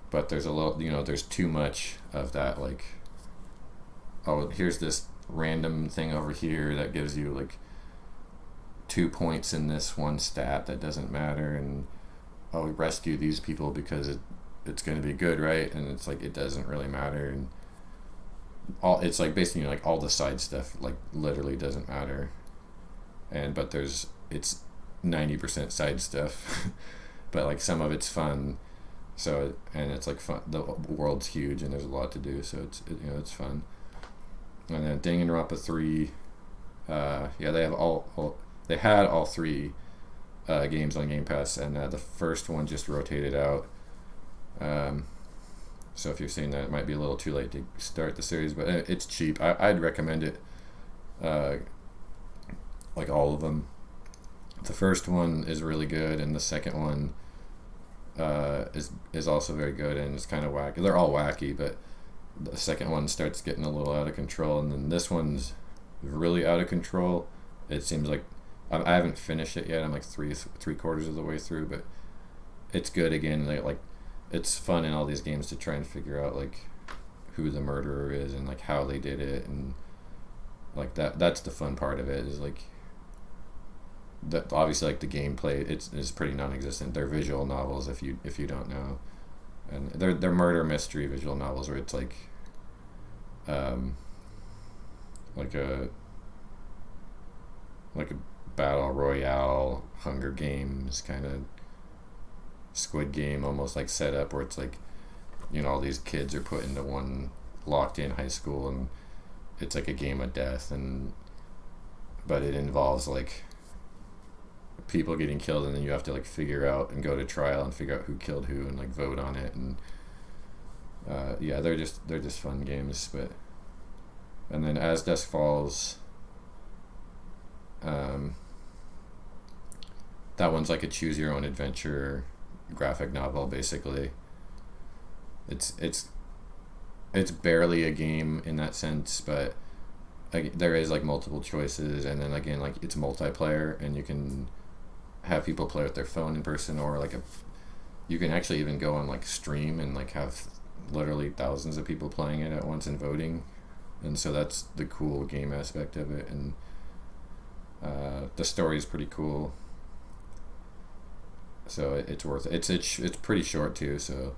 but there's a little, there's too much of that, like, oh, here's this random thing over here that gives you like 2 points in this one stat that doesn't matter, and oh, we rescue these people because it's going to be good, right? And it's like it doesn't really matter, and it's like basically like all the side stuff like literally doesn't matter, but it's 90% side stuff but like some of it's fun, and it's like fun, the world's huge and there's a lot to do, so it's fun. And then Danganronpa 3, yeah, they had all three games on Game Pass, and the first one just rotated out. So if you're seeing that, it might be a little too late to start the series, but it's cheap. I'd recommend it, like all of them. The first one is really good, and the second one is also very good, and it's kind of wacky. They're all wacky, but the second one starts getting a little out of control, and then this one's really out of control. It seems like I haven't finished it yet. I'm like three quarters of the way through, but it's good again. Like it's fun in all these games to try and figure out like who the murderer is and like how they did it, and like that's the fun part of it, is like that. Obviously, like the gameplay, it's pretty non-existent. They're visual novels, if you don't know, and they're murder mystery visual novels where it's like like a battle royale, Hunger Games kind of, Squid Game almost, like set up where it's like, all these kids are put into one locked in high school, and it's like a game of death, but it involves like people getting killed, and then you have to like figure out and go to trial and figure out who killed who and like vote on it, and yeah, they're just fun games. And then As Dusk Falls, that one's like a choose your own adventure graphic novel basically. It's barely a game in that sense, but there is like multiple choices, and then again like it's multiplayer, and you can have people play with their phone in person, or like you can actually even go on like stream and like have literally thousands of people playing it at once and voting, and so that's the cool game aspect of it. And the story is pretty cool, so it's worth it. It's pretty short too, so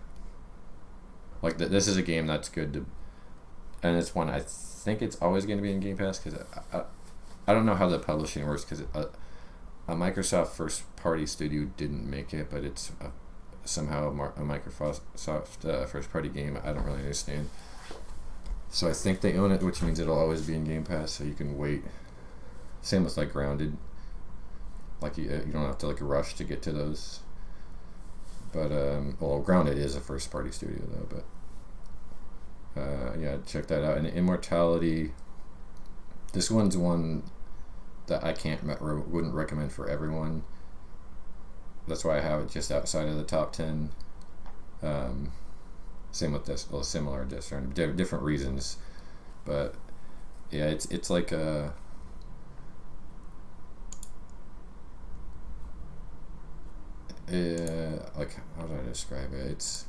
like this is a game that's good to, and it's one I think it's always going to be in Game Pass, because I don't know how the publishing works, because a Microsoft first party studio didn't make it, but it's somehow a Microsoft first party game. I don't really understand. So I think they own it, which means it'll always be in Game Pass, so you can wait. Same with like Grounded. Like you don't have to like rush to get to those. But well, Grounded is a first party studio though. But yeah, check that out. And Immortality, this one's one that I wouldn't recommend for everyone. That's why I have it just outside of the top 10. Same with this, well, similar to this, different reasons, but yeah, it's like a like, how do I describe it?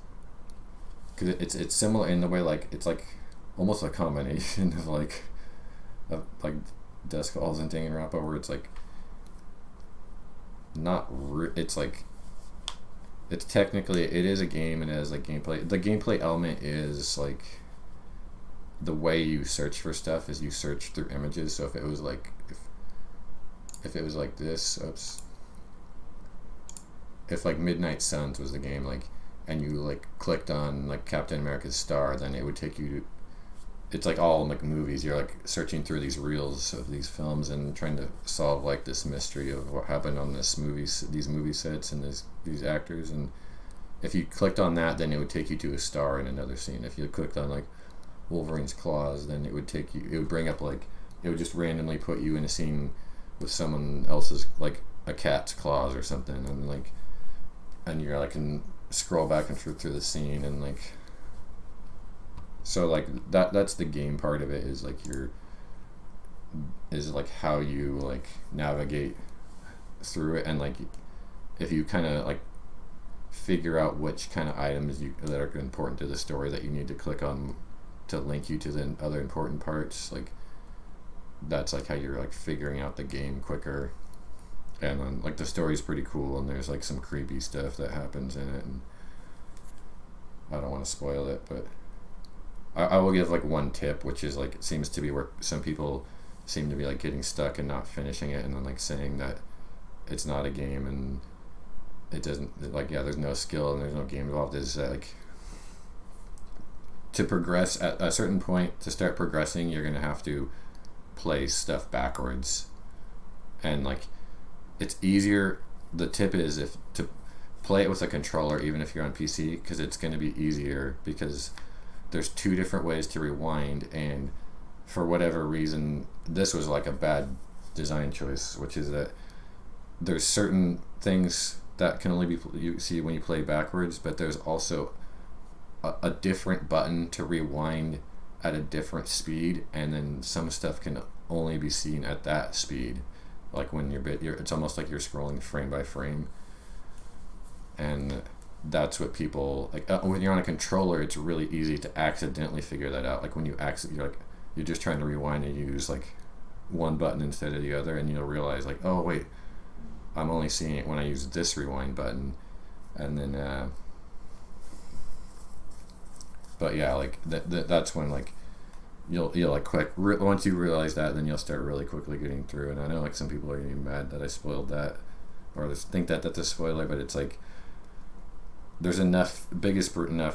It's similar in the way, like it's like almost a combination of like Dusk Falls and Danganronpa, where it's like it's like it's technically, it is a game, and it has like gameplay. The gameplay element is like the way you search for stuff is you search through images. So if it was like if it was like this, if like Midnight Suns was the game, like, and you like clicked on like Captain America's star, then it would take you to, it's like all like movies. You're like searching through these reels of these films and trying to solve like this mystery of what happened on these movie sets and these actors, and if you clicked on that, then it would take you to a star in another scene. If you clicked on like Wolverine's claws, then it would take you. It would bring up like it would just randomly put you in a scene with someone else's, like a cat's claws or something, and like, and you're like can scroll back and forth through the scene, and like, so like that's the game part of it, is like is like how you like navigate through it, and like if you kind of like figure out which kind of items that are important to the story that you need to click on to link you to the other important parts, like that's like how you're like figuring out the game quicker. And then like the story's pretty cool, and there's like some creepy stuff that happens in it, and I don't want to spoil it, but I will give like one tip, which is like it seems to be where some people seem to be like getting stuck and not finishing it, and then like saying that it's not a game and it doesn't, like, yeah, there's no skill and there's no game involved, is that like to progress at a certain point, to start progressing, you're gonna have to play stuff backwards. And like it's easier, the tip is if to play it with a controller, even if you're on PC, because it's going to be easier, because there's two different ways to rewind, and for whatever reason this was like a bad design choice, which is that there's certain things that can only be you see when you play backwards, but there's also a different button to rewind at a different speed, and then some stuff can only be seen at that speed, like when it's almost like you're scrolling frame by frame. And that's what people like when you're on a controller, it's really easy to accidentally figure that out. Like when you're just trying to rewind and you use like one button instead of the other, and you'll realize like, oh wait, I'm only seeing it when I use this rewind button. And then but yeah, like that's when like you'll like once you realize that, then you'll start really quickly getting through. And I know like some people are getting mad that I spoiled that, or think that that's a spoiler, but it's like there's enough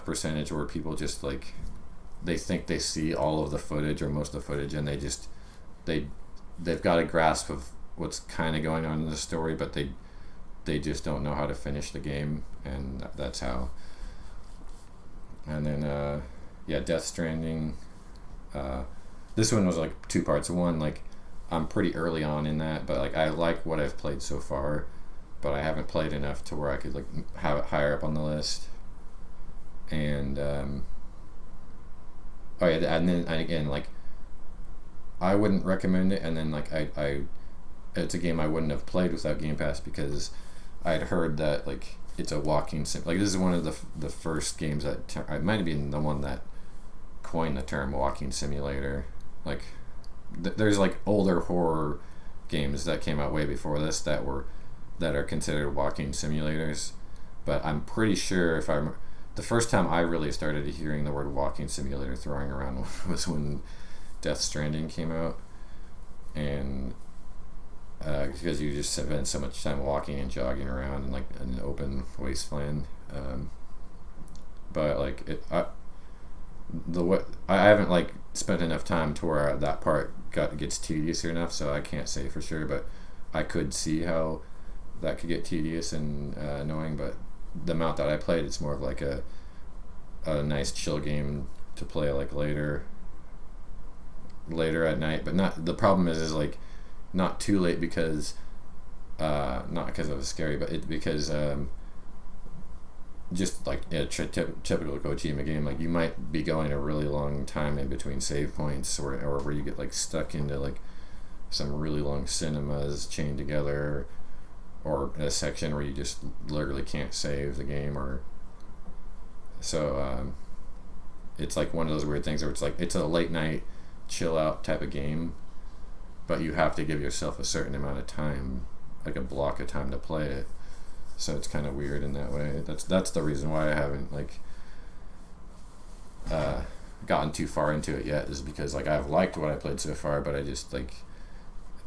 percentage where people just like they think they see all of the footage or most of the footage, and they've got a grasp of what's kind of going on in the story, but they just don't know how to finish the game, and that's how. And then yeah, Death Stranding, this one was like two parts. One, like I'm pretty early on in that, but like I like what I've played so far, but I haven't played enough to where I could like have it higher up on the list. And oh yeah, and then again, like I wouldn't recommend it. And then like I it's a game I wouldn't have played without Game Pass, because I'd heard that like it's a walking sim. Like this is one of the first games that it might have been the one that coined the term walking simulator. Like there's like older horror games that came out way before this that are considered walking simulators, but I'm pretty sure the first time I really started hearing the word walking simulator throwing around was when Death Stranding came out, and because you just spend so much time walking and jogging around in like an open wasteland. But like I haven't like spent enough time to where that part gets tedious enough, so I can't say for sure, but I could see how that could get tedious and annoying. But the amount that I played, it's more of like a nice chill game to play like later at night. But not, the problem is like not too late, because not because it was scary, but because just like typical Kojima game, like you might be going a really long time in between save points, or where you get like stuck into like some really long cinemas chained together, or a section where you just literally can't save the game, or so it's like one of those weird things where it's like it's a late night chill out type of game, but you have to give yourself a certain amount of time, like a block of time to play it. So it's kind of weird in that way. That's the reason why I haven't like gotten too far into it yet, is because like I've liked what I played so far, but I just like,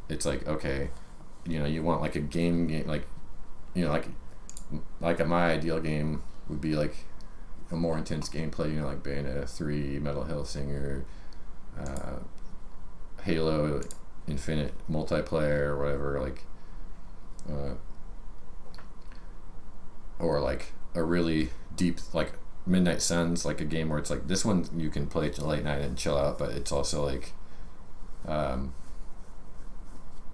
it's like, okay, you want like a game like, like my ideal game would be like a more intense gameplay, like Bayonetta 3, Metal Hellsinger, Halo Infinite multiplayer, or whatever, like or like a really deep, like Midnight Suns, like a game where it's like this one you can play till late night and chill out, but it's also like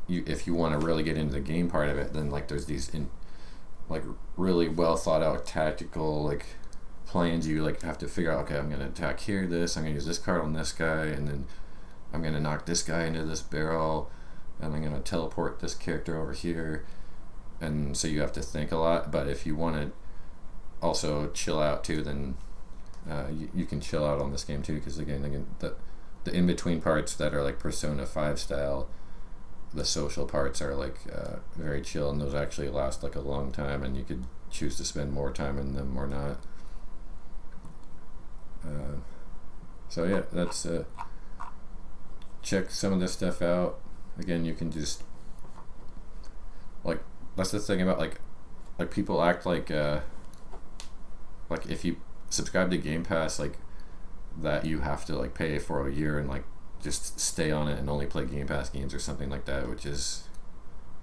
you, if you want to really get into the game part of it, then like there's these like really well thought out tactical like plans. You like have to figure out, okay, I'm gonna attack here, I'm gonna use this card on this guy, and then I'm gonna knock this guy into this barrel, and I'm gonna teleport this character over here. And so you have to think a lot. But if you want to also chill out too, then you can chill out on this game too, because again the in-between parts that are like Persona 5 style, the social parts are like very chill, and those actually last like a long time, and you could choose to spend more time in them or not. So yeah, that's check some of this stuff out. Again, you can just like, that's the thing about like people act like if you subscribe to Game Pass, like that you have to like pay for a year and like just stay on it and only play Game Pass games or something like that, which is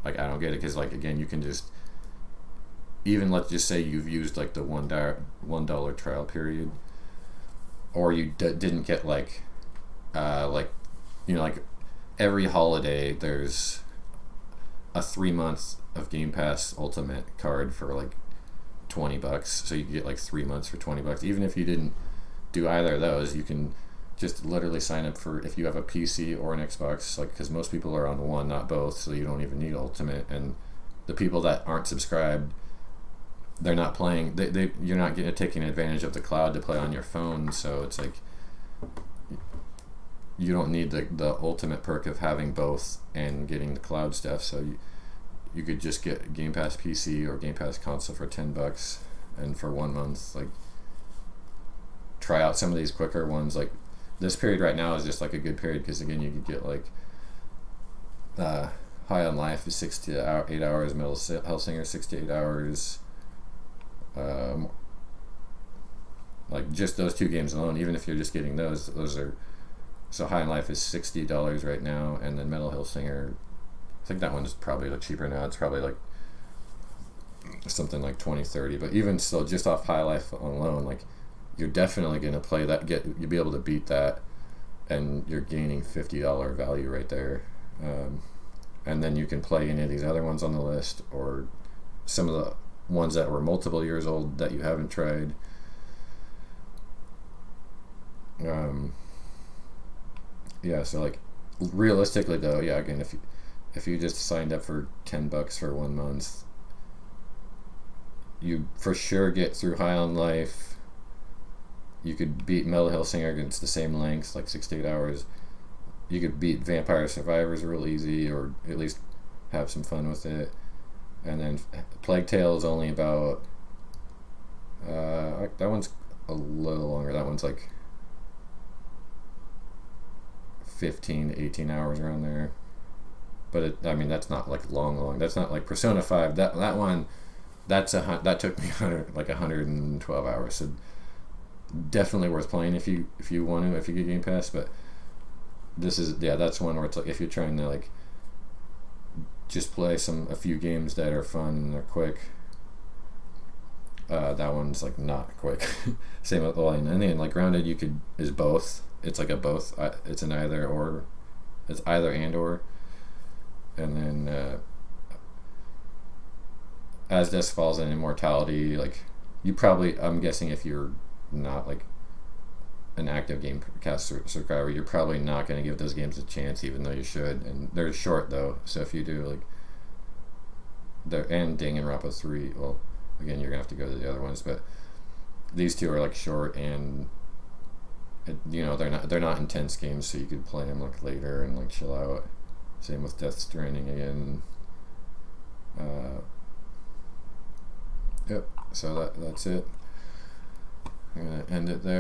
like, I don't get it, because like again, you can just, even let's just say you've used like the $1 trial period, or you didn't get like you know, like every holiday there's a 3 month of Game Pass Ultimate card for like $20, so you get like 3 months for $20. Even if you didn't do either of those, you can just literally sign up for, if you have a PC or an Xbox, like, because most people are on one, not both, so you don't even need Ultimate. And the people that aren't subscribed, they're not playing, you're not taking advantage of the cloud to play on your phone, so it's like you don't need the ultimate perk of having both and getting the cloud stuff. So you could just get Game Pass PC or Game Pass console for $10, and for 1 month, like, try out some of these quicker ones. Like this period right now is just like a good period, because again, you could get like High on Life is 6 to 8 hours, Metal Hellsinger 6 to 8 hours. Like just those two games alone, even if you're just getting those are, so High on Life is $60 right now, and then Metal Hellsinger, I think that one's probably like cheaper now. It's probably like something like $20-$30, but even still, just off High Life alone, like, you're definitely going to play that, you'll be able to beat that, and you're gaining $50 value right there. And then you can play any of these other ones on the list, or some of the ones that were multiple years old that you haven't tried. Yeah, so like realistically though, yeah, again, if you just signed up for $10 for 1 month, you for sure get through High on Life. You could beat Metal Hellsinger, it's the same length, like 6 to 8 hours. You could beat Vampire Survivors real easy, or at least have some fun with it. And then Plague Tale is only about that one's a little longer. That one's like 15 to 18 hours around there. But I mean, that's not like long. That's not like Persona 5. That one, that took me 112 hours. So definitely worth playing if you want to, if you get Game Pass. But this is, yeah, that's one where it's like, if you're trying to like just play a few games that are fun and they're quick, that one's like not quick. Same with Line. And then like Grounded is both. It's like a both. It's an either or. It's either and or. And then As Dusk Falls and Immortality, like, you probably, I'm guessing if you're not like an active Game Pass subscriber, you're probably not going to give those games a chance, even though you should. And they're short though, so if you do, like, and Danganronpa 3, well, again, you're gonna have to go to the other ones, but these two are like short, and you know, they're not intense games, so you could play them like later and like chill out. Same with Death Stranding again. Yep. So that's it. I'm gonna end it there.